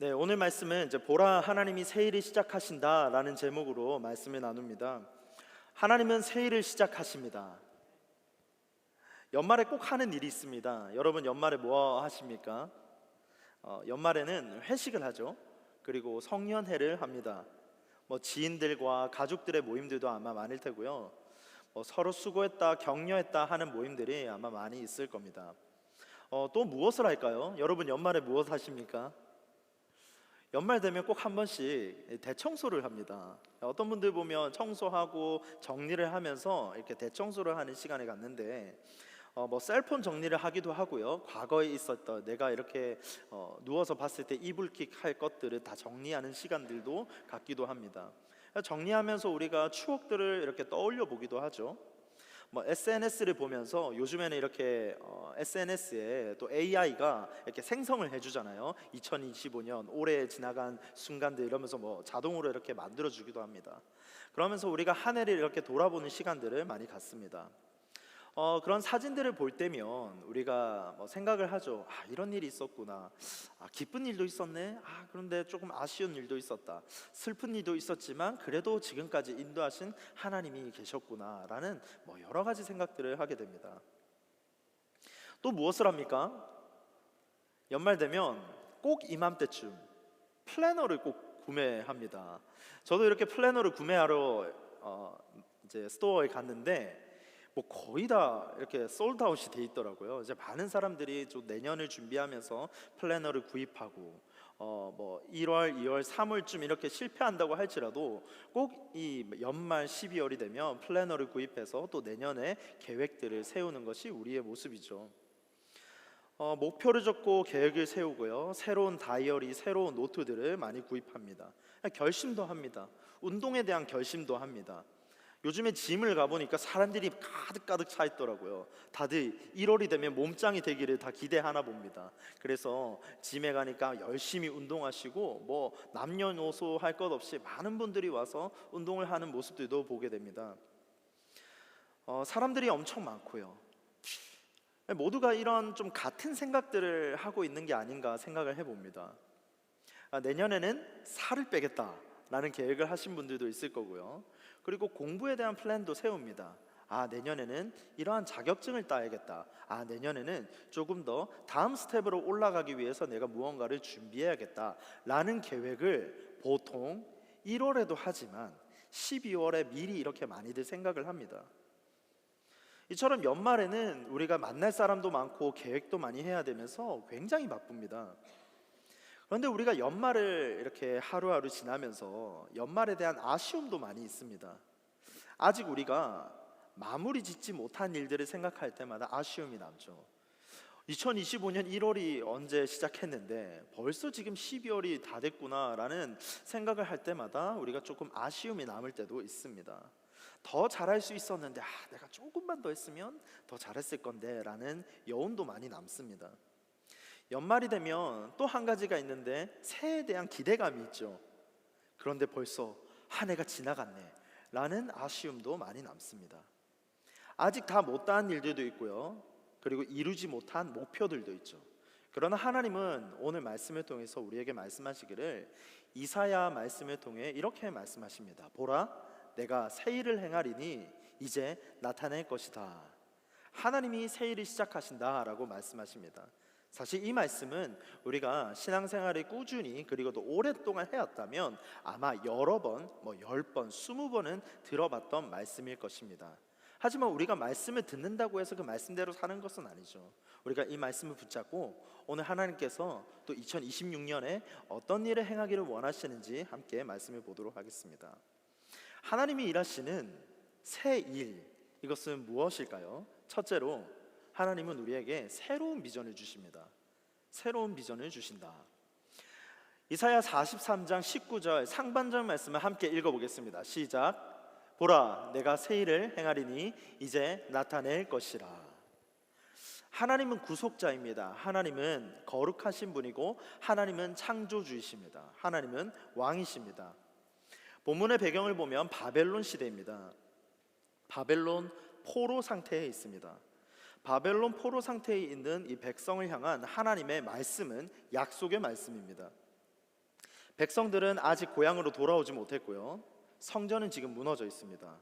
네, 오늘 말씀은 이제 보라 하나님이 새 일을 시작하신다라는 제목으로 말씀을 나눕니다. 하나님은 새 일을 시작하십니다. 연말에 꼭 하는 일이 있습니다. 여러분 연말에 뭐 하십니까? 연말에는 회식을 하죠. 그리고 성년회를 합니다. 지인들과 가족들의 모임들도 아마 많을 테고요. 서로 수고했다, 격려했다 하는 모임들이 아마 많이 있을 겁니다. 또 무엇을 할까요? 여러분 연말에 무엇 하십니까? 연말 되면 꼭 한 번씩 대청소를 합니다. 어떤 분들 보면 청소하고 정리를 하면서 이렇게 대청소를 하는 시간을 갖는데 셀폰 정리를 하기도 하고요. 과거에 있었던 내가 이렇게 누워서 봤을 때 이불킥 할 것들을 다 정리하는 시간들도 갖기도 합니다. 정리하면서 우리가 추억들을 이렇게 떠올려 보기도 하죠. SNS를 보면서 요즘에는 이렇게 SNS에 또 AI가 이렇게 생성을 해주잖아요. 2025년 올해 지나간 순간들 이러면서 자동으로 이렇게 만들어주기도 합니다. 그러면서 우리가 한 해를 이렇게 돌아보는 시간들을 많이 갖습니다. 그런 사진들을 볼 때면 우리가 생각을 하죠. 이런 일이 있었구나. 기쁜 일도 있었네. 그런데 조금 아쉬운 일도 있었다. 슬픈 일도 있었지만 그래도 지금까지 인도하신 하나님이 계셨구나 라는 여러 가지 생각들을 하게 됩니다. 또 무엇을 합니까? 연말 되면 꼭 이맘때쯤 플래너를 꼭 구매합니다. 저도 이렇게 플래너를 구매하러 이제 스토어에 갔는데 거의 다 이렇게 솔드아웃이 돼 있더라고요. 이제 많은 사람들이 좀 내년을 준비하면서 플래너를 구입하고 1월, 2월, 3월쯤 이렇게 실패한다고 할지라도 꼭 이 연말 12월이 되면 플래너를 구입해서 또 내년에 계획들을 세우는 것이 우리의 모습이죠. 목표를 적고 계획을 세우고요. 새로운 다이어리, 새로운 노트들을 많이 구입합니다. 결심도 합니다. 운동에 대한 결심도 합니다. 요즘에 짐을 가보니까 사람들이 가득 차 있더라고요. 다들 1월이 되면 몸짱이 되기를 다 기대하나 봅니다. 그래서 짐에 가니까 열심히 운동하시고 남녀노소 할 것 없이 많은 분들이 와서 운동을 하는 모습들도 보게 됩니다. 사람들이 엄청 많고요. 모두가 이런 좀 같은 생각들을 하고 있는 게 아닌가 생각을 해봅니다. 내년에는 살을 빼겠다 라는 계획을 하신 분들도 있을 거고요. 그리고 공부에 대한 플랜도 세웁니다. 내년에는 이러한 자격증을 따야겠다. 내년에는 조금 더 다음 스텝으로 올라가기 위해서 내가 무언가를 준비해야겠다 라는 계획을 보통 1월에도 하지만 12월에 미리 이렇게 많이들 생각을 합니다. 이처럼 연말에는 우리가 만날 사람도 많고 계획도 많이 해야 되면서 굉장히 바쁩니다. 그런데 우리가 연말을 이렇게 하루하루 지나면서 연말에 대한 아쉬움도 많이 있습니다. 아직 우리가 마무리 짓지 못한 일들을 생각할 때마다 아쉬움이 남죠. 2025년 1월이 언제 시작했는데 벌써 지금 12월이 다 됐구나 라는 생각을 할 때마다 우리가 조금 아쉬움이 남을 때도 있습니다. 더 잘할 수 있었는데 내가 조금만 더 했으면 더 잘했을 건데 라는 여운도 많이 남습니다. 연말이 되면 또 한 가지가 있는데 새해에 대한 기대감이 있죠. 그런데 벌써 한 해가 지나갔네 라는 아쉬움도 많이 남습니다. 아직 다 못다한 일들도 있고요. 그리고 이루지 못한 목표들도 있죠. 그러나 하나님은 오늘 말씀을 통해서 우리에게 말씀하시기를 이사야 말씀을 통해 이렇게 말씀하십니다. 보라, 내가 새 일을 행하리니 이제 나타낼 것이다. 하나님이 새 일을 시작하신다 라고 말씀하십니다. 사실 이 말씀은 우리가 신앙생활을 꾸준히 그리고 또 오랫동안 해왔다면 아마 여러 번, 10번, 20번은 들어봤던 말씀일 것입니다. 하지만 우리가 말씀을 듣는다고 해서 그 말씀대로 사는 것은 아니죠. 우리가 이 말씀을 붙잡고 오늘 하나님께서 또 2026년에 어떤 일을 행하기를 원하시는지 함께 말씀을 보도록 하겠습니다. 하나님이 일하시는 새 일, 이것은 무엇일까요? 첫째로 하나님은 우리에게 새로운 비전을 주십니다. 새로운 비전을 주신다. 이사야 43장 19절 상반절 말씀을 함께 읽어보겠습니다. 시작. 보라, 내가 새 일을 행하리니 이제 나타낼 것이라. 하나님은 구속자입니다. 하나님은 거룩하신 분이고 하나님은 창조주이십니다. 하나님은 왕이십니다. 본문의 배경을 보면 바벨론 시대입니다. 바벨론 포로 상태에 있습니다. 바벨론 포로 상태에 있는 이 백성을 향한 하나님의 말씀은 약속의 말씀입니다. 백성들은 아직 고향으로 돌아오지 못했고요. 성전은 지금 무너져 있습니다.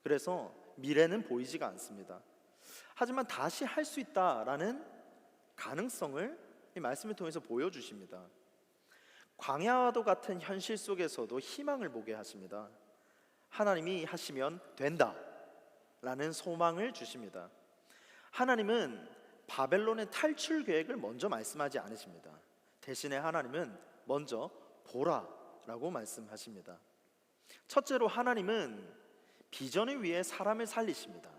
그래서 미래는 보이지가 않습니다. 하지만 다시 할 수 있다라는 가능성을 이 말씀을 통해서 보여주십니다. 광야와도 같은 현실 속에서도 희망을 보게 하십니다. 하나님이 하시면 된다 라는 소망을 주십니다. 하나님은 바벨론의 탈출 계획을 먼저 말씀하지 않으십니다. 대신에 하나님은 먼저 보라 라고 말씀하십니다. 첫째로 하나님은 비전을 위해 사람을 살리십니다.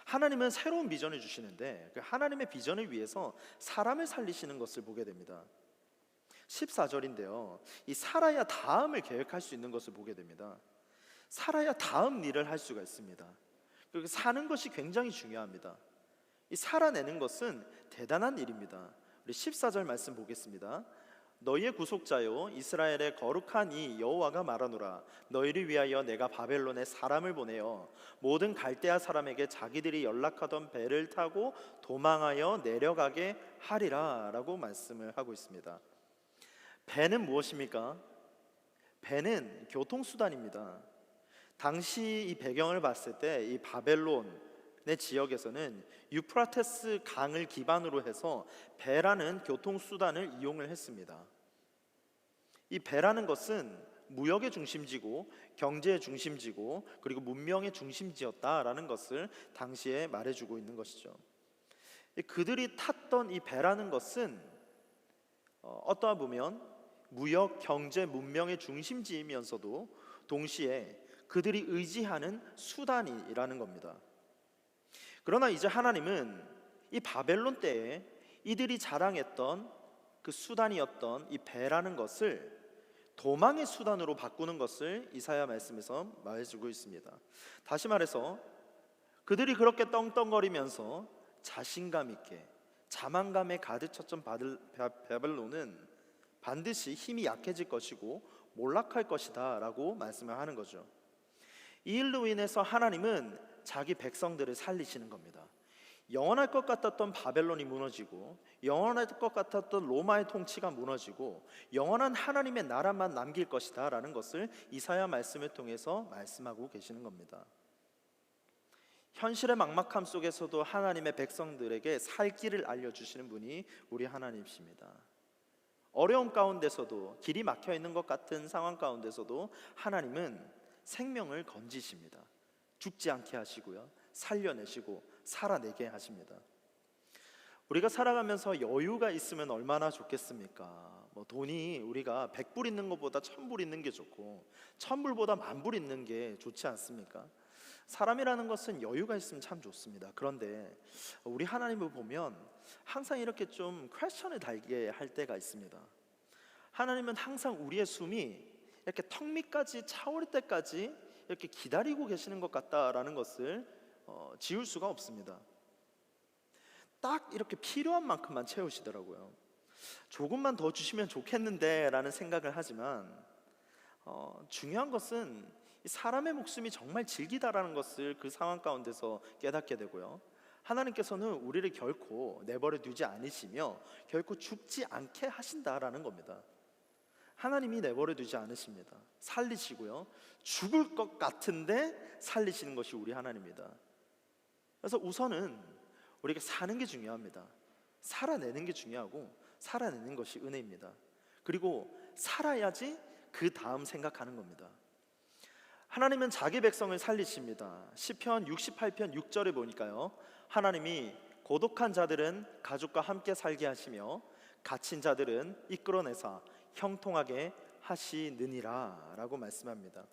하나님은 새로운 비전을 주시는데 그 하나님의 비전을 위해서 사람을 살리시는 것을 보게 됩니다. 14절인데요, 이 살아야 다음을 계획할 수 있는 것을 보게 됩니다. 살아야 다음 일을 할 수가 있습니다. 그리고 사는 것이 굉장히 중요합니다. 이 살아내는 것은 대단한 일입니다. 우리 14절 말씀 보겠습니다. 너희의 구속자요 이스라엘의 거룩한 이 여호와가 말하노라. 너희를 위하여 내가 바벨론에 사람을 보내어 모든 갈대아 사람에게 자기들이 연락하던 배를 타고 도망하여 내려가게 하리라 라고 말씀을 하고 있습니다. 배는 무엇입니까? 배는 교통수단입니다. 당시 이 배경을 봤을 때 이 바벨론의 지역에서는 유프라테스 강을 기반으로 해서 배라는 교통수단을 이용을 했습니다. 이 배라는 것은 무역의 중심지고 경제의 중심지고 그리고 문명의 중심지였다라는 것을 당시에 말해주고 있는 것이죠. 그들이 탔던 이 배라는 것은 어떠하 보면 무역, 경제, 문명의 중심지이면서도 동시에 그들이 의지하는 수단이라는 겁니다. 그러나 이제 하나님은 이 바벨론 때에 이들이 자랑했던 그 수단이었던 이 배라는 것을 도망의 수단으로 바꾸는 것을 이사야 말씀에서 말해주고 있습니다. 다시 말해서 그들이 그렇게 떵떵거리면서 자신감 있게 자만감에 가득 찼던 바벨론은 반드시 힘이 약해질 것이고 몰락할 것이다 라고 말씀을 하는 거죠. 이 일로 인해서 하나님은 자기 백성들을 살리시는 겁니다. 영원할 것 같았던 바벨론이 무너지고 영원할 것 같았던 로마의 통치가 무너지고 영원한 하나님의 나라만 남길 것이다 라는 것을 이사야 말씀을 통해서 말씀하고 계시는 겁니다. 현실의 막막함 속에서도 하나님의 백성들에게 살 길을 알려주시는 분이 우리 하나님이십니다. 어려움 가운데서도 길이 막혀 있는 것 같은 상황 가운데서도 하나님은 생명을 건지십니다. 죽지 않게 하시고요, 살려내시고 살아내게 하십니다. 우리가 살아가면서 여유가 있으면 얼마나 좋겠습니까? 돈이 우리가 100불 있는 것보다 1000불 있는 게 좋고 1000불보다 10,000불 있는 게 좋지 않습니까? 사람이라는 것은 여유가 있으면 참 좋습니다. 그런데 우리 하나님을 보면 항상 이렇게 좀 퀘스천을 달게 할 때가 있습니다. 하나님은 항상 우리의 숨이 이렇게 턱 밑까지 차오를 때까지 이렇게 기다리고 계시는 것 같다라는 것을 지울 수가 없습니다. 딱 이렇게 필요한 만큼만 채우시더라고요. 조금만 더 주시면 좋겠는데 라는 생각을 하지만 중요한 것은 사람의 목숨이 정말 질기다라는 것을 그 상황 가운데서 깨닫게 되고요, 하나님께서는 우리를 결코 내버려 두지 않으시며 결코 죽지 않게 하신다라는 겁니다. 하나님이 내버려 두지 않으십니다. 살리시고요, 죽을 것 같은데 살리시는 것이 우리 하나님입니다. 그래서 우선은 우리가 사는 게 중요합니다. 살아내는 게 중요하고 살아내는 것이 은혜입니다. 그리고 살아야지 그 다음 생각하는 겁니다. 하나님은 자기 백성을 살리십니다. 시편 68편 6절에 보니까요, 하나님이 고독한 자들은 가족과 함께 살게 하시며 갇힌 자들은 이끌어내사 형통하게 하시느니라 라고 말씀합니다.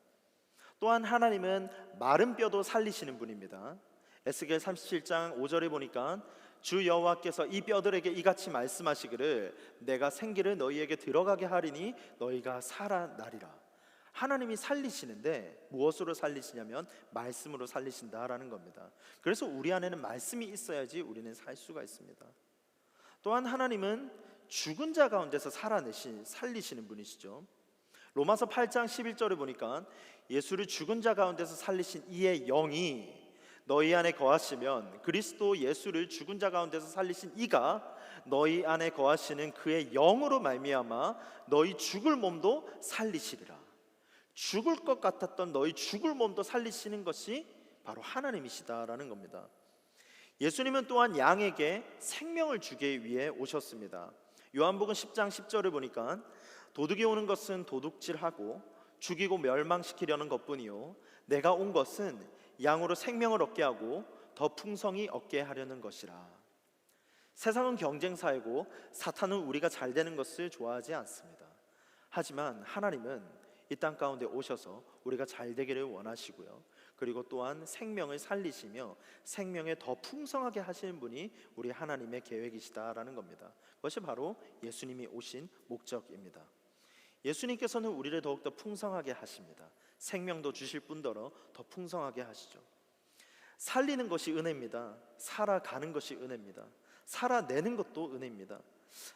또한 하나님은 마른 뼈도 살리시는 분입니다. 에스겔 37장 5절에 보니까 주 여호와께서 이 뼈들에게 이같이 말씀하시기를 내가 생기를 너희에게 들어가게 하리니 너희가 살아나리라. 하나님이 살리시는데 무엇으로 살리시냐면 말씀으로 살리신다라는 겁니다. 그래서 우리 안에는 말씀이 있어야지 우리는 살 수가 있습니다. 또한 하나님은 죽은 자 가운데서 살리시는 분이시죠. 로마서 8장 11절에 보니까 예수를 죽은 자 가운데서 살리신 이의 영이 너희 안에 거하시면 그리스도 예수를 죽은 자 가운데서 살리신 이가 너희 안에 거하시는 그의 영으로 말미암아 너희 죽을 몸도 살리시리라. 죽을 것 같았던 너희 죽을 몸도 살리시는 것이 바로 하나님이시다라는 겁니다. 예수님은 또한 양에게 생명을 주기 위해 오셨습니다. 요한복음 10장 10절을 보니까 도둑이 오는 것은 도둑질하고 죽이고 멸망시키려는 것뿐이요 내가 온 것은 양으로 생명을 얻게 하고 더 풍성히 얻게 하려는 것이라. 세상은 경쟁사이고 사탄은 우리가 잘 되는 것을 좋아하지 않습니다. 하지만 하나님은 이 땅 가운데 오셔서 우리가 잘 되기를 원하시고요, 그리고 또한 생명을 살리시며 생명에 더 풍성하게 하시는 분이 우리 하나님의 계획이시다라는 겁니다. 그것이 바로 예수님이 오신 목적입니다. 예수님께서는 우리를 더욱더 풍성하게 하십니다. 생명도 주실 뿐더러 더 풍성하게 하시죠. 살리는 것이 은혜입니다. 살아가는 것이 은혜입니다. 살아내는 것도 은혜입니다.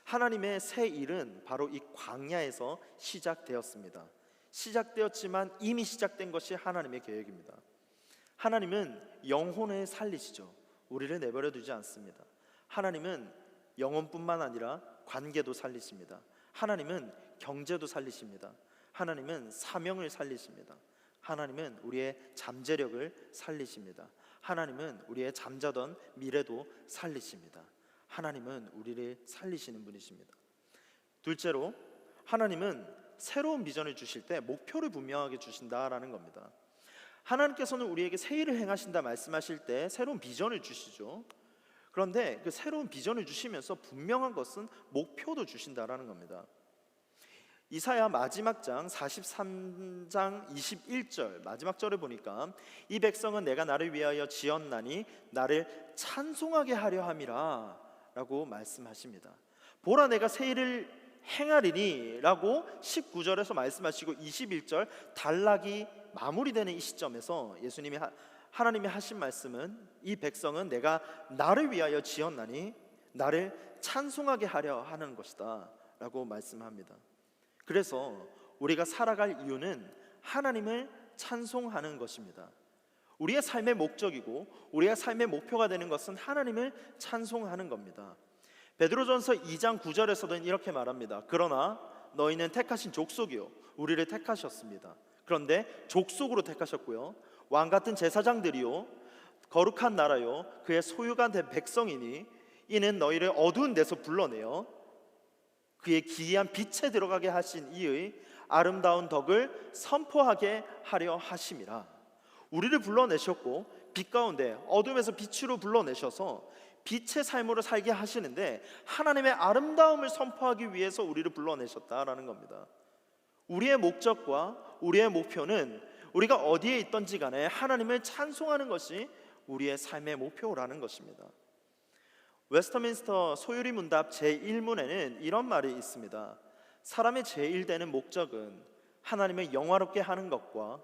하나님의 새 일은 바로 이 광야에서 시작되었습니다. 시작되었지만 이미 시작된 것이 하나님의 계획입니다. 하나님은 영혼을 살리시죠. 우리를 내버려 두지 않습니다. 하나님은 영혼뿐만 아니라 관계도 살리십니다. 하나님은 경제도 살리십니다. 하나님은 사명을 살리십니다. 하나님은 우리의 잠재력을 살리십니다. 하나님은 우리의 잠자던 미래도 살리십니다. 하나님은 우리를 살리시는 분이십니다. 둘째로, 하나님은 새로운 비전을 주실 때 목표를 분명하게 주신다라는 겁니다. 하나님께서는 우리에게 새 일을 행하신다 말씀하실 때 새로운 비전을 주시죠. 그런데 그 새로운 비전을 주시면서 분명한 것은 목표도 주신다라는 겁니다. 이사야 마지막 장 43장 21절 마지막 절을 보니까 이 백성은 내가 나를 위하여 지었나니 나를 찬송하게 하려 함이라 라고 말씀하십니다. 보라 내가 새 일을 행하리니 라고 19절에서 말씀하시고 21절 단락이 마무리되는 이 시점에서 하나님이 하신 말씀은 이 백성은 내가 나를 위하여 지었나니 나를 찬송하게 하려 하는 것이다 라고 말씀합니다. 그래서 우리가 살아갈 이유는 하나님을 찬송하는 것입니다. 우리의 삶의 목적이고 우리의 삶의 목표가 되는 것은 하나님을 찬송하는 겁니다. 베드로전서 2장 9절에서는 이렇게 말합니다. 그러나 너희는 택하신 족속이요 우리를 택하셨습니다. 그런데 족속으로 택하셨고요, 왕같은 제사장들이요 거룩한 나라요 그의 소유가 된 백성이니 이는 너희를 어두운 데서 불러내어 그의 기이한 빛에 들어가게 하신 이의 아름다운 덕을 선포하게 하려 하심이라. 우리를 불러내셨고 빛 가운데 어둠에서 빛으로 불러내셔서 빛의 삶으로 살게 하시는데 하나님의 아름다움을 선포하기 위해서 우리를 불러내셨다라는 겁니다. 우리의 목적과 우리의 목표는 우리가 어디에 있든지 간에 하나님을 찬송하는 것이 우리의 삶의 목표라는 것입니다. 웨스터민스터 소유리 문답 제1문에는 이런 말이 있습니다. 사람의 제일 되는 목적은 하나님을 영화롭게 하는 것과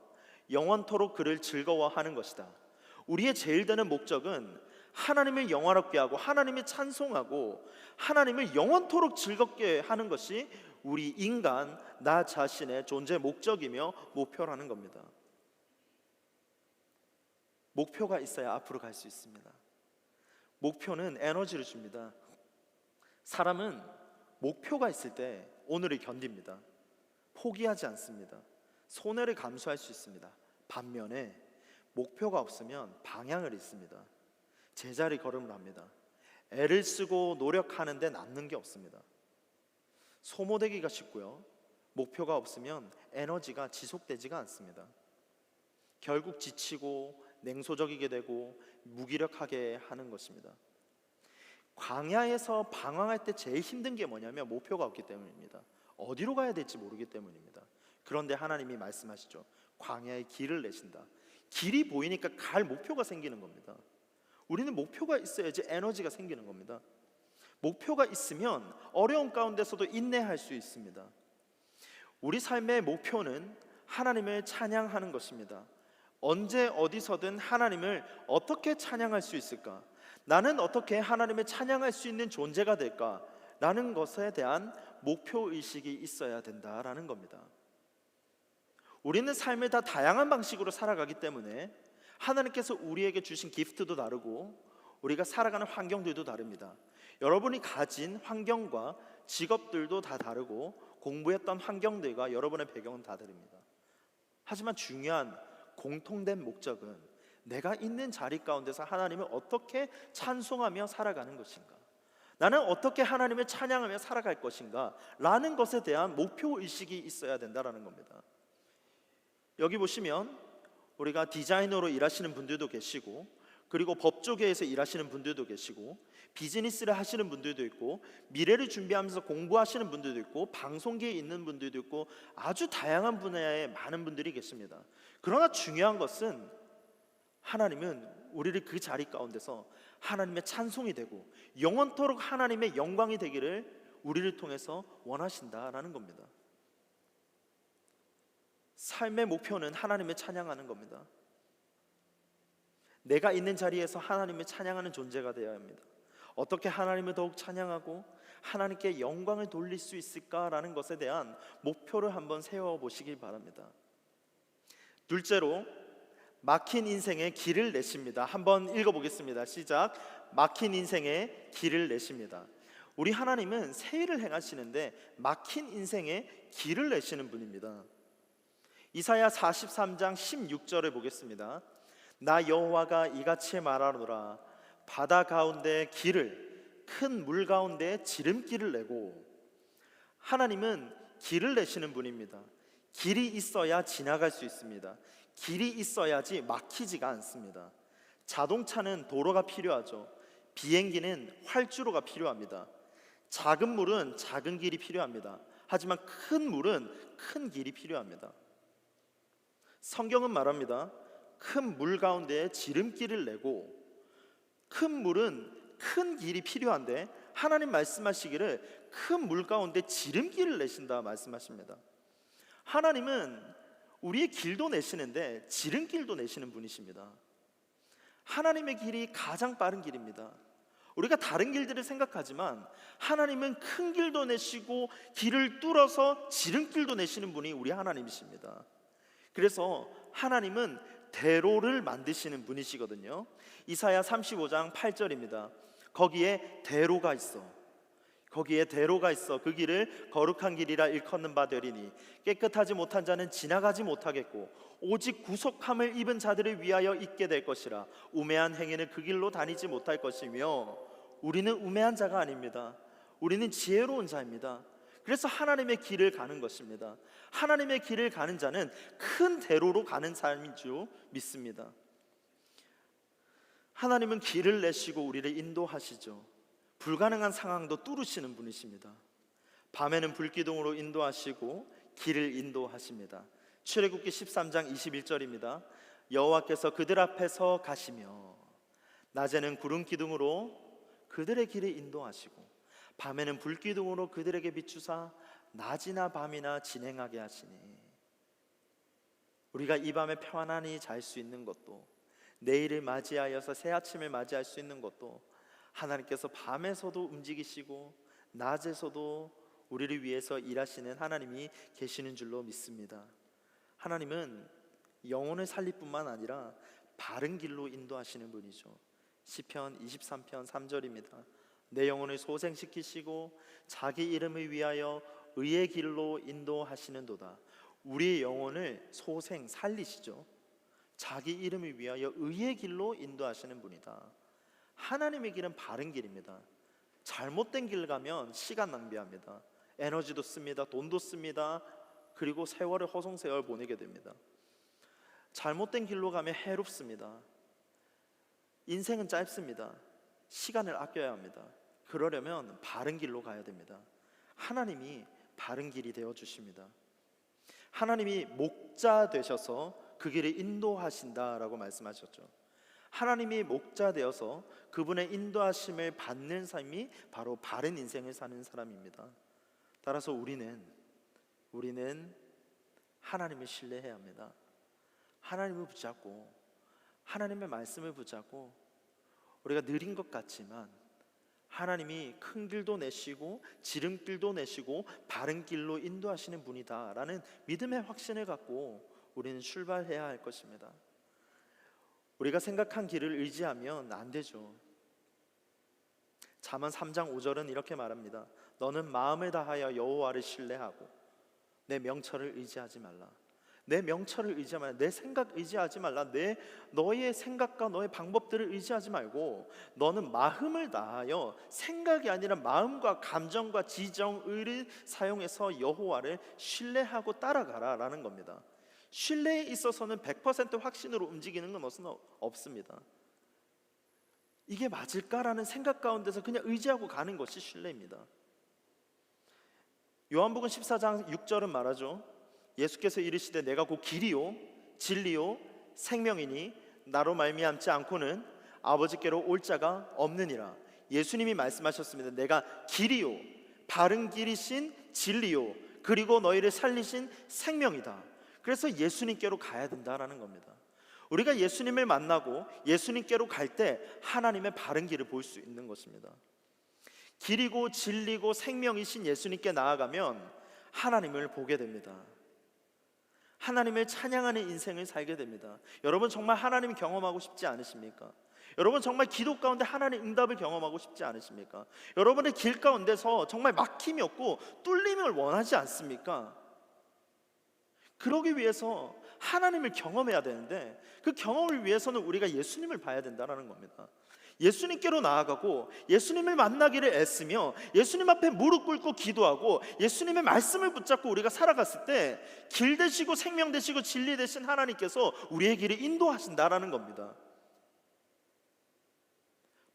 영원토록 그를 즐거워하는 것이다. 우리의 제일 되는 목적은 하나님을 영화롭게 하고 하나님을 찬송하고 하나님을 영원토록 즐겁게 하는 것이 우리 인간 나 자신의 존재 목적이며 목표라는 겁니다. 목표가 있어야 앞으로 갈 수 있습니다. 목표는 에너지를 줍니다. 사람은 목표가 있을 때 오늘을 견딥니다. 포기하지 않습니다. 손해를 감수할 수 있습니다. 반면에 목표가 없으면 방향을 잃습니다. 제자리 걸음을 합니다. 애를 쓰고 노력하는데 남는 게 없습니다. 소모되기가 쉽고요, 목표가 없으면 에너지가 지속되지가 않습니다. 결국 지치고 냉소적이게 되고 무기력하게 하는 것입니다. 광야에서 방황할 때 제일 힘든 게 뭐냐면 목표가 없기 때문입니다. 어디로 가야 될지 모르기 때문입니다. 그런데 하나님이 말씀하시죠. 광야에 길을 내신다. 길이 보이니까 갈 목표가 생기는 겁니다. 우리는 목표가 있어야지 에너지가 생기는 겁니다. 목표가 있으면 어려운 가운데서도 인내할 수 있습니다. 우리 삶의 목표는 하나님을 찬양하는 것입니다. 언제 어디서든 하나님을 어떻게 찬양할 수 있을까? 나는 어떻게 하나님을 찬양할 수 있는 존재가 될까? 라는 것에 대한 목표의식이 있어야 된다라는 겁니다. 우리는 삶을 다 다양한 방식으로 살아가기 때문에 하나님께서 우리에게 주신 기프트도 다르고 우리가 살아가는 환경들도 다릅니다. 여러분이 가진 환경과 직업들도 다 다르고 공부했던 환경들과 여러분의 배경은 다 다릅니다. 하지만 중요한 공통된 목적은 내가 있는 자리 가운데서 하나님을 어떻게 찬송하며 살아가는 것인가, 나는 어떻게 하나님을 찬양하며 살아갈 것인가 라는 것에 대한 목표의식이 있어야 된다는 겁니다. 여기 보시면 우리가 디자이너로 일하시는 분들도 계시고, 그리고 법조계에서 일하시는 분들도 계시고, 비즈니스를 하시는 분들도 있고, 미래를 준비하면서 공부하시는 분들도 있고, 방송계에 있는 분들도 있고, 아주 다양한 분야에 많은 분들이 계십니다. 그러나 중요한 것은 하나님은 우리를 그 자리 가운데서 하나님의 찬송이 되고 영원토록 하나님의 영광이 되기를 우리를 통해서 원하신다라는 겁니다. 삶의 목표는 하나님을 찬양하는 겁니다. 내가 있는 자리에서 하나님을 찬양하는 존재가 되어야 합니다. 어떻게 하나님을 더욱 찬양하고 하나님께 영광을 돌릴 수 있을까라는 것에 대한 목표를 한번 세워보시길 바랍니다. 둘째로, 막힌 인생의 길을 내십니다. 한번 읽어보겠습니다. 시작. 막힌 인생의 길을 내십니다. 우리 하나님은 새 일을 행하시는데 막힌 인생의 길을 내시는 분입니다. 이사야 43장 16절을 보겠습니다. 나 여호와가 이같이 말하노라. 바다 가운데 길을, 큰 물 가운데 지름길을 내고. 하나님은 길을 내시는 분입니다. 길이 있어야 지나갈 수 있습니다. 길이 있어야지 막히지가 않습니다. 자동차는 도로가 필요하죠. 비행기는 활주로가 필요합니다. 작은 물은 작은 길이 필요합니다. 하지만 큰 물은 큰 길이 필요합니다. 성경은 말합니다. 큰 물 가운데 지름길을 내고. 큰 물은 큰 길이 필요한데 하나님 말씀하시기를 큰 물 가운데 지름길을 내신다 말씀하십니다. 하나님은 우리의 길도 내시는데 지름길도 내시는 분이십니다. 하나님의 길이 가장 빠른 길입니다. 우리가 다른 길들을 생각하지만 하나님은 큰 길도 내시고 길을 뚫어서 지름길도 내시는 분이 우리 하나님이십니다. 그래서 하나님은 대로를 만드시는 분이시거든요. 이사야 35장 8절입니다. 거기에 대로가 있어. 거기에 대로가 있어. 그 길을 거룩한 길이라 일컫는 바 되리니 깨끗하지 못한 자는 지나가지 못하겠고 오직 구속함을 입은 자들을 위하여 있게 될 것이라. 우매한 행위는 그 길로 다니지 못할 것이며. 우리는 우매한 자가 아닙니다. 우리는 지혜로운 자입니다. 그래서 하나님의 길을 가는 것입니다. 하나님의 길을 가는 자는 큰 대로로 가는 삶인 줄 믿습니다. 하나님은 길을 내시고 우리를 인도하시죠. 불가능한 상황도 뚫으시는 분이십니다. 밤에는 불기둥으로 인도하시고 길을 인도하십니다. 출애굽기 13장 21절입니다. 여호와께서 그들 앞에서 가시며 낮에는 구름 기둥으로 그들의 길을 인도하시고 밤에는 불기둥으로 그들에게 비추사 낮이나 밤이나 진행하게 하시니. 우리가 이 밤에 평안히 잘 수 있는 것도, 내일을 맞이하여서 새 아침을 맞이할 수 있는 것도 하나님께서 밤에서도 움직이시고 낮에서도 우리를 위해서 일하시는 하나님이 계시는 줄로 믿습니다. 하나님은 영혼을 살릴 뿐만 아니라 바른 길로 인도하시는 분이죠. 시편 23편 3절입니다. 내 영혼을 소생시키시고 자기 이름을 위하여 의의 길로 인도하시는도다. 우리의 영혼을 소생, 살리시죠. 자기 이름을 위하여 의의 길로 인도하시는 분이다. 하나님의 길은 바른 길입니다. 잘못된 길 가면 시간 낭비합니다. 에너지도 씁니다. 돈도 씁니다. 그리고 세월을 허송세월 보내게 됩니다. 잘못된 길로 가면 해롭습니다. 인생은 짧습니다. 시간을 아껴야 합니다. 그러려면 바른 길로 가야 됩니다. 하나님이 바른 길이 되어 주십니다. 하나님이 목자 되셔서 그 길을 인도하신다라고 말씀하셨죠. 하나님이 목자 되어서 그분의 인도하심을 받는 삶이 바로 바른 인생을 사는 사람입니다. 따라서 우리는 하나님을 신뢰해야 합니다. 하나님을 붙잡고 하나님의 말씀을 붙잡고, 우리가 느린 것 같지만 하나님이 큰 길도 내시고 지름길도 내시고 바른 길로 인도하시는 분이다라는 믿음의 확신을 갖고 우리는 출발해야 할 것입니다. 우리가 생각한 길을 의지하면 안 되죠. 잠언 3장 5절은 이렇게 말합니다. 너는 마음을 다하여 여호와를 신뢰하고 내 명철을 의지하지 말라. 내 명철을 의지하지 말라. 내 생각 의지하지 말라. 너의 생각과 너의 방법들을 의지하지 말고 너는 마음을 다하여, 생각이 아니라 마음과 감정과 지정의를 사용해서 여호와를 신뢰하고 따라가라 라는 겁니다. 신뢰에 있어서는 100% 확신으로 움직이는 것은 없습니다. 이게 맞을까라는 생각 가운데서 그냥 의지하고 가는 것이 신뢰입니다. 요한복음 14장 6절은 말하죠. 예수께서 이르시되 내가 곧 길이요 진리요 생명이니 나로 말미암지 않고는 아버지께로 올 자가 없느니라. 예수님이 말씀하셨습니다. 내가 길이요, 바른 길이신 진리요, 그리고 너희를 살리신 생명이다. 그래서 예수님께로 가야 된다라는 겁니다. 우리가 예수님을 만나고 예수님께로 갈 때 하나님의 바른 길을 볼 수 있는 것입니다. 길이고 진리고 생명이신 예수님께 나아가면 하나님을 보게 됩니다. 하나님을 찬양하는 인생을 살게 됩니다. 여러분 정말 하나님 경험하고 싶지 않으십니까? 여러분 정말 기도 가운데 하나님의 응답을 경험하고 싶지 않으십니까? 여러분의 길 가운데서 정말 막힘이 없고 뚫림을 원하지 않습니까? 그러기 위해서 하나님을 경험해야 되는데 그 경험을 위해서는 우리가 예수님을 봐야 된다는 겁니다. 예수님께로 나아가고 예수님을 만나기를 애쓰며 예수님 앞에 무릎 꿇고 기도하고 예수님의 말씀을 붙잡고 우리가 살아갔을 때 길 되시고 생명 되시고 진리 되신 하나님께서 우리의 길을 인도하신다라는 겁니다.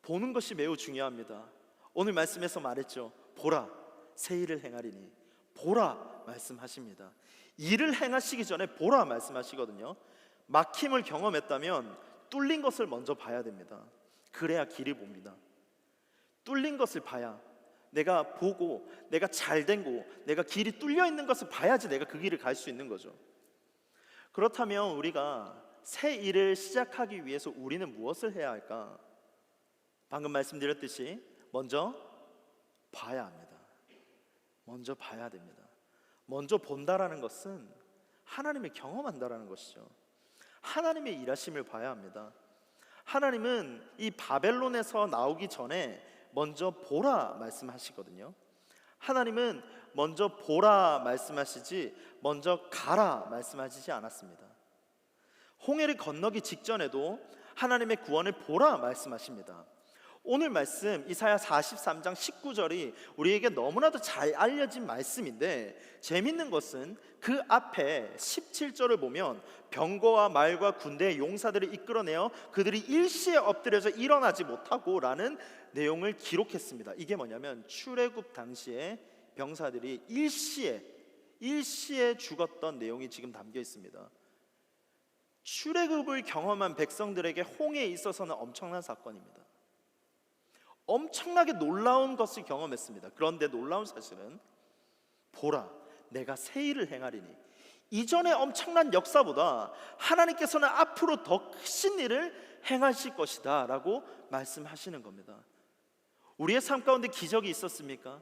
보는 것이 매우 중요합니다. 오늘 말씀에서 말했죠. 보라 새 일을 행하리니, 보라 말씀하십니다. 일을 행하시기 전에 보라 말씀하시거든요. 막힘을 경험했다면 뚫린 것을 먼저 봐야 됩니다. 그래야 길을 봅니다. 뚫린 것을 봐야, 내가 보고 내가 잘된 거, 내가 길이 뚫려 있는 것을 봐야지 내가 그 길을 갈 수 있는 거죠. 그렇다면 우리가 새 일을 시작하기 위해서 우리는 무엇을 해야 할까? 방금 말씀드렸듯이 먼저 봐야 합니다. 먼저 봐야 됩니다. 먼저 본다라는 것은 하나님을 경험한다라는 것이죠. 하나님의 일하심을 봐야 합니다. 하나님은 이 바벨론에서 나오기 전에 먼저 보라 말씀하시거든요. 하나님은 먼저 보라 말씀하시지 먼저 가라 말씀하시지 않았습니다. 홍해를 건너기 직전에도 하나님의 구원을 보라 말씀하십니다. 오늘 말씀 이사야 43장 19절이 우리에게 너무나도 잘 알려진 말씀인데, 재밌는 것은 그 앞에 17절을 보면 병거와 말과 군대의 용사들을 이끌어내어 그들이 일시에 엎드려서 일어나지 못하고 라는 내용을 기록했습니다. 이게 뭐냐면 출애굽 당시에 병사들이 일시에 죽었던 내용이 지금 담겨 있습니다. 출애굽을 경험한 백성들에게 홍해에 있어서는 엄청난 사건입니다. 엄청나게 놀라운 것을 경험했습니다. 그런데 놀라운 사실은 보라 내가 새 일을 행하리니, 이전의 엄청난 역사보다 하나님께서는 앞으로 더 크신 일을 행하실 것이다 라고 말씀하시는 겁니다. 우리의 삶 가운데 기적이 있었습니까?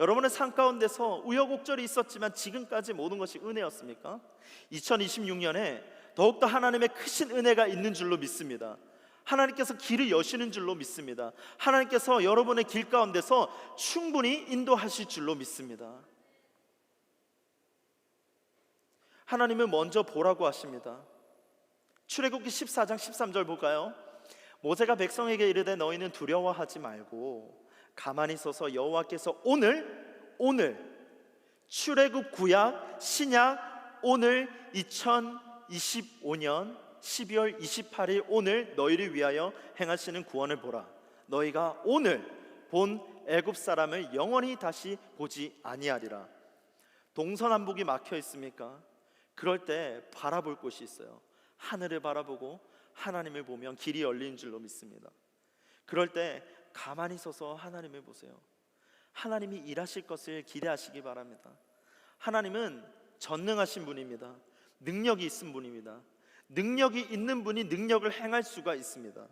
여러분의 삶 가운데서 우여곡절이 있었지만 지금까지 모든 것이 은혜였습니까? 2026년에 더욱더 하나님의 크신 은혜가 있는 줄로 믿습니다. 하나님께서 길을 여시는 줄로 믿습니다. 하나님께서 여러분의 길 가운데서 충분히 인도하실 줄로 믿습니다. 하나님은 먼저 보라고 하십니다. 출애굽기 14장 13절 볼까요? 모세가 백성에게 이르되 너희는 두려워하지 말고 가만히 서서 여호와께서 오늘 출애굽 구약 신약 오늘 2025년 12월 28일 오늘 너희를 위하여 행하시는 구원을 보라. 너희가 오늘 본 애굽 사람을 영원히 다시 보지 아니하리라. 동서남북이 막혀 있습니까? 그럴 때 바라볼 곳이 있어요. 하늘을 바라보고 하나님을 보면 길이 열린 줄로 믿습니다. 그럴 때 가만히 서서 하나님을 보세요. 하나님이 일하실 것을 기대하시기 바랍니다. 하나님은 전능하신 분입니다. 능력이 있은 분입니다. 능력이 있는 분이 능력을 행할 수가 있습니다.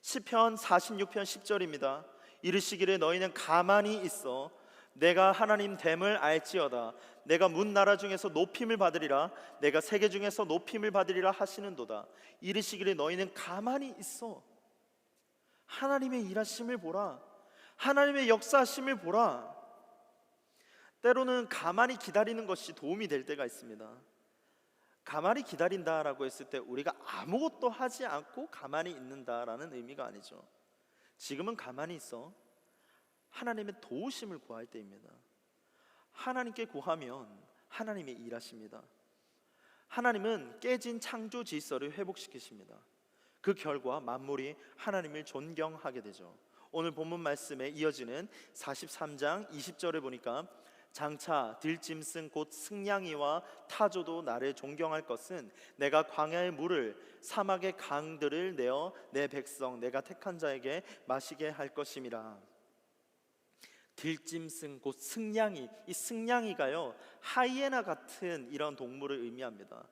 시편 46편 10절입니다. 이르시기를 너희는 가만히 있어 내가 하나님 됨을 알지어다. 내가 문 나라 중에서 높임을 받으리라. 내가 세계 중에서 높임을 받으리라 하시는도다. 이르시기를 너희는 가만히 있어 하나님의 일하심을 보라. 하나님의 역사하심을 보라. 때로는 가만히 기다리는 것이 도움이 될 때가 있습니다. 가만히 기다린다라고 했을 때 우리가 아무것도 하지 않고 가만히 있는다라는 의미가 아니죠. 지금은 가만히 있어 하나님의 도우심을 구할 때입니다. 하나님께 구하면 하나님이 일하십니다. 하나님은 깨진 창조 질서를 회복시키십니다. 그 결과 만물이 하나님을 존경하게 되죠. 오늘 본문 말씀에 이어지는 43장 20절을 보니까 장차 들짐승 곧 승냥이와 타조도 나를 존경할 것은 내가 광야의 물을 사막의 강들을 내어 내 백성 내가 택한 자에게 마시게 할 것임이라. 들짐승 곧 승냥이, 이 승냥이가요 하이에나 같은 이런 동물을 의미합니다.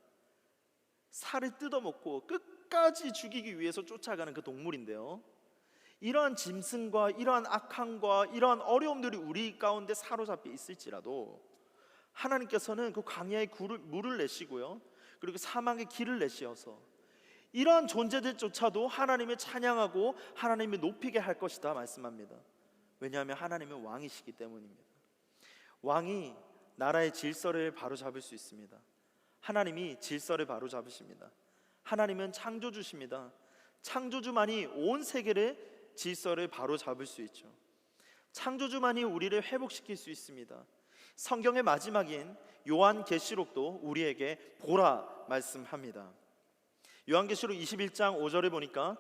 살을 뜯어먹고 끝까지 죽이기 위해서 쫓아가는 그 동물인데요, 이러한 짐승과 이러한 악함과 이러한 어려움들이 우리 가운데 사로잡혀 있을지라도 하나님께서는 그 광야에 물을 내시고요, 그리고 사막에 길을 내시어서 이러한 존재들조차도 하나님을 찬양하고 하나님을 높이게 할 것이다 말씀합니다. 왜냐하면 하나님은 왕이시기 때문입니다. 왕이 나라의 질서를 바로잡을 수 있습니다. 하나님이 질서를 바로잡으십니다. 하나님은 창조주십니다. 창조주만이 온 세계를 질서를 바로잡을 수 있죠. 창조주만이 우리를 회복시킬 수 있습니다. 성경의 마지막인 요한계시록도 우리에게 보라 말씀합니다. 요한계시록 21장 5절에 보니까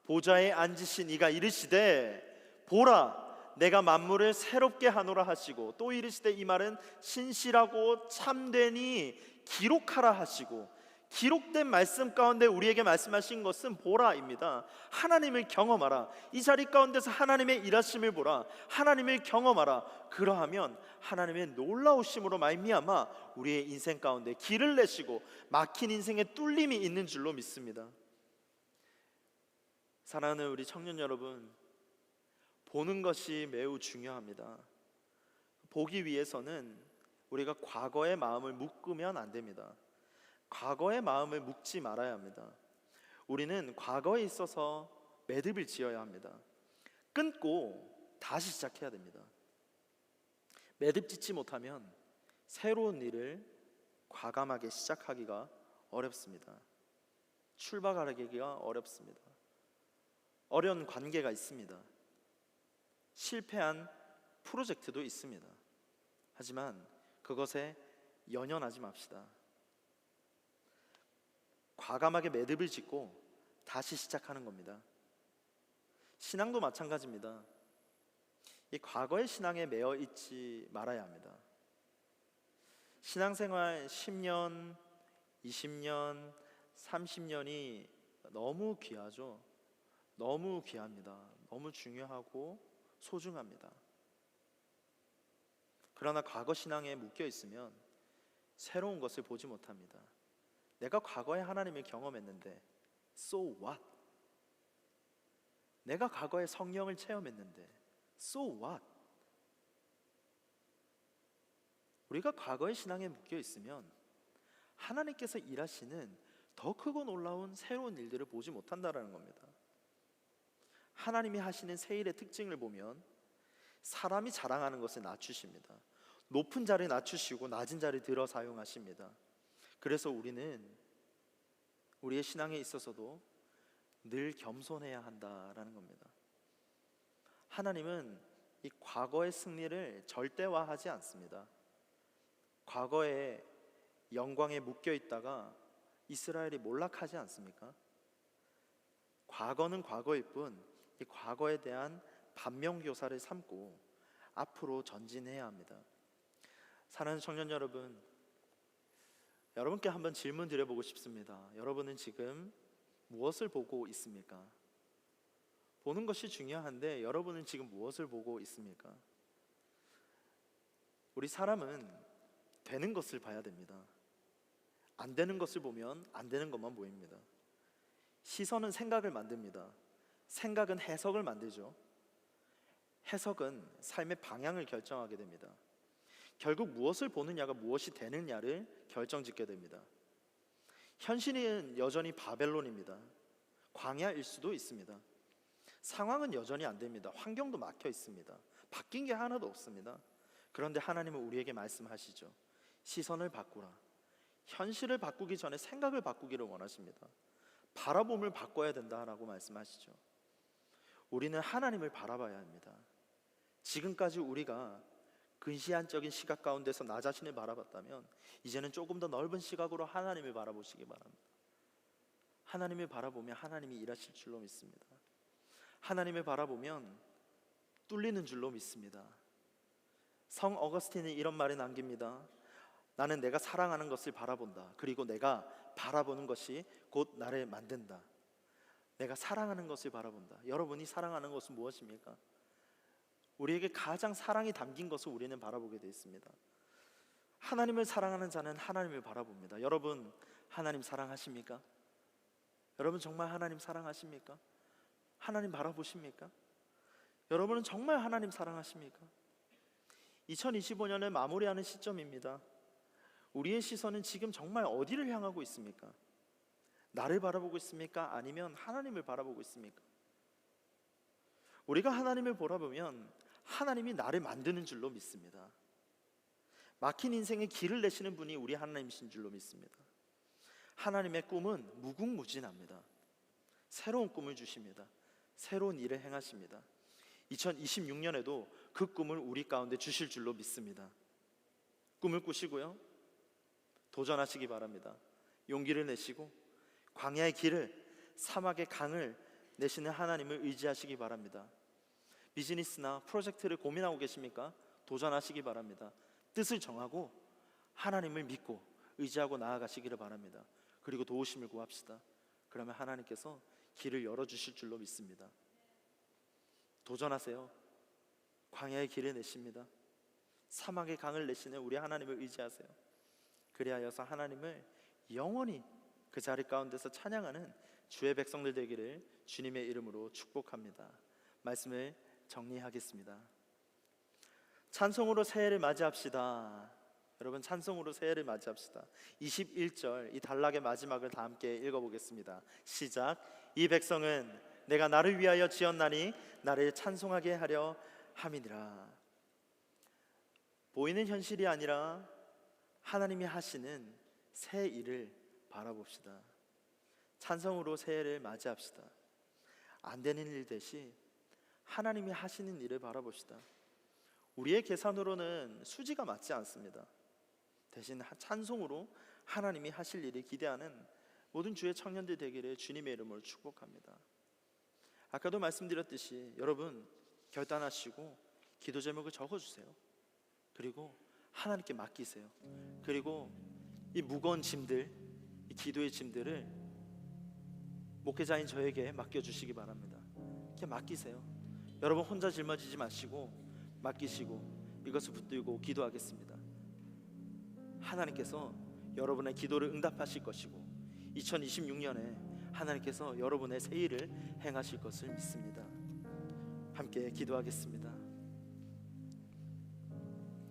보좌에 앉으신 이가 이르시되 보라 내가 만물을 새롭게 하노라 하시고, 또 이르시되 이 말은 신실하고 참되니 기록하라 하시고, 기록된 말씀 가운데 우리에게 말씀하신 것은 보라입니다. 하나님을 경험하라. 이 자리 가운데서 하나님의 일하심을 보라. 하나님을 경험하라. 그러하면 하나님의 놀라우심으로 말미암아 우리의 인생 가운데 길을 내시고 막힌 인생에 뚫림이 있는 줄로 믿습니다. 사랑하는 우리 청년 여러분, 보는 것이 매우 중요합니다. 보기 위해서는 우리가 과거의 마음을 묶으면 안 됩니다. 과거의 마음을 묶지 말아야 합니다. 우리는 과거에 있어서 매듭을 지어야 합니다. 끊고 다시 시작해야 됩니다. 매듭 짓지 못하면 새로운 일을 과감하게 시작하기가 어렵습니다. 출발하기가 어렵습니다. 어려운 관계가 있습니다. 실패한 프로젝트도 있습니다. 하지만 그것에 연연하지 맙시다. 과감하게 매듭을 짓고 다시 시작하는 겁니다. 신앙도 마찬가지입니다. 이 과거의 신앙에 매여 있지 말아야 합니다. 신앙생활 10년, 20년, 30년이 너무 귀하죠. 너무 귀합니다. 너무 중요하고 소중합니다. 그러나 과거 신앙에 묶여 있으면 새로운 것을 보지 못합니다. 내가 과거에 하나님을 경험했는데 so what? 내가 과거에 성령을 체험했는데 so what? 우리가 과거의 신앙에 묶여 있으면 하나님께서 일하시는 더 크고 놀라운 새로운 일들을 보지 못한다는 겁니다. 하나님이 하시는 새 일의 특징을 보면 사람이 자랑하는 것을 낮추십니다. 높은 자를 낮추시고 낮은 자를 들어 사용하십니다. 그래서 우리는 우리의 신앙에 있어서도 늘 겸손해야 한다라는 겁니다. 하나님은 이 과거의 승리를 절대화하지 않습니다. 과거의 영광에 묶여 있다가 이스라엘이 몰락하지 않습니까? 과거는 과거일 뿐 이 과거에 대한 반면교사를 삼고 앞으로 전진해야 합니다. 사랑하는 청년 여러분, 여러분께 한번 질문 드려보고 싶습니다. 여러분은 지금 무엇을 보고 있습니까? 보는 것이 중요한데 여러분은 지금 무엇을 보고 있습니까? 우리 사람은 되는 것을 봐야 됩니다. 안 되는 것을 보면 안 되는 것만 보입니다. 시선은 생각을 만듭니다. 생각은 해석을 만들죠. 해석은 삶의 방향을 결정하게 됩니다. 결국 무엇을 보느냐가 무엇이 되느냐를 결정짓게 됩니다. 현실은 여전히 바벨론입니다. 광야일 수도 있습니다. 상황은 여전히 안 됩니다. 환경도 막혀 있습니다. 바뀐 게 하나도 없습니다. 그런데 하나님은 우리에게 말씀하시죠. 시선을 바꾸라. 현실을 바꾸기 전에 생각을 바꾸기를 원하십니다. 바라봄을 바꿔야 된다라고 말씀하시죠. 우리는 하나님을 바라봐야 합니다. 지금까지 우리가 근시안적인 시각 가운데서 나 자신을 바라봤다면 이제는 조금 더 넓은 시각으로 하나님을 바라보시기 바랍니다. 하나님을 바라보면 하나님이 일하실 줄로 믿습니다. 하나님을 바라보면 뚫리는 줄로 믿습니다. 성 어거스틴은 이런 말을 남깁니다. 나는 내가 사랑하는 것을 바라본다. 그리고 내가 바라보는 것이 곧 나를 만든다. 내가 사랑하는 것을 바라본다. 여러분이 사랑하는 것은 무엇입니까? 우리에게 가장 사랑이 담긴 것을 우리는 바라보게 되어 있습니다. 하나님을 사랑하는 자는 하나님을 바라봅니다. 여러분, 하나님 사랑하십니까? 여러분 정말 하나님 사랑하십니까? 하나님 바라보십니까? 여러분은 정말 하나님 사랑하십니까? 2025년을 마무리하는 시점입니다. 우리의 시선은 지금 정말 어디를 향하고 있습니까? 나를 바라보고 있습니까? 아니면 하나님을 바라보고 있습니까? 우리가 하나님을 바라보면 하나님이 나를 만드는 줄로 믿습니다. 막힌 인생의 길을 내시는 분이 우리 하나님이신 줄로 믿습니다. 하나님의 꿈은 무궁무진합니다. 새로운 꿈을 주십니다. 새로운 일을 행하십니다. 2026년에도 그 꿈을 우리 가운데 주실 줄로 믿습니다. 꿈을 꾸시고요, 도전하시기 바랍니다. 용기를 내시고 광야의 길을, 사막의 강을 내시는 하나님을 의지하시기 바랍니다. 비즈니스나 프로젝트를 고민하고 계십니까? 도전하시기 바랍니다. 뜻을 정하고 하나님을 믿고 의지하고 나아가시기를 바랍니다. 그리고 도우심을 구합시다. 그러면 하나님께서 길을 열어주실 줄로 믿습니다. 도전하세요. 광야의 길을 내십니다. 사막의 강을 내시는 우리 하나님을 의지하세요. 그리하여서 하나님을 영원히 그 자리 가운데서 찬양하는 주의 백성들 되기를 주님의 이름으로 축복합니다. 말씀을 정리하겠습니다. 찬송으로 새해를 맞이합시다. 여러분, 찬송으로 새해를 맞이합시다. 21절 이 단락의 마지막을 다 함께 읽어보겠습니다. 시작. 이 백성은 내가 나를 위하여 지었나니 나를 찬송하게 하려 함이니라. 보이는 현실이 아니라 하나님이 하시는 새 일을 바라봅시다. 찬송으로 새해를 맞이합시다. 안 되는 일 대신 하나님이 하시는 일을 바라봅시다. 우리의 계산으로는 수지가 맞지 않습니다. 대신 찬송으로 하나님이 하실 일을 기대하는 모든 주의 청년들 되기를 주님의 이름으로 축복합니다. 아까도 말씀드렸듯이 여러분 결단하시고 기도 제목을 적어주세요. 그리고 하나님께 맡기세요. 그리고 이 무거운 짐들, 이 기도의 짐들을 목회자인 저에게 맡겨주시기 바랍니다. 이렇게 맡기세요. 여러분 혼자 짊어지지 마시고 맡기시고 이것을 붙들고 기도하겠습니다. 하나님께서 여러분의 기도를 응답하실 것이고 2026년에 하나님께서 여러분의 새 일을 행하실 것을 믿습니다. 함께 기도하겠습니다.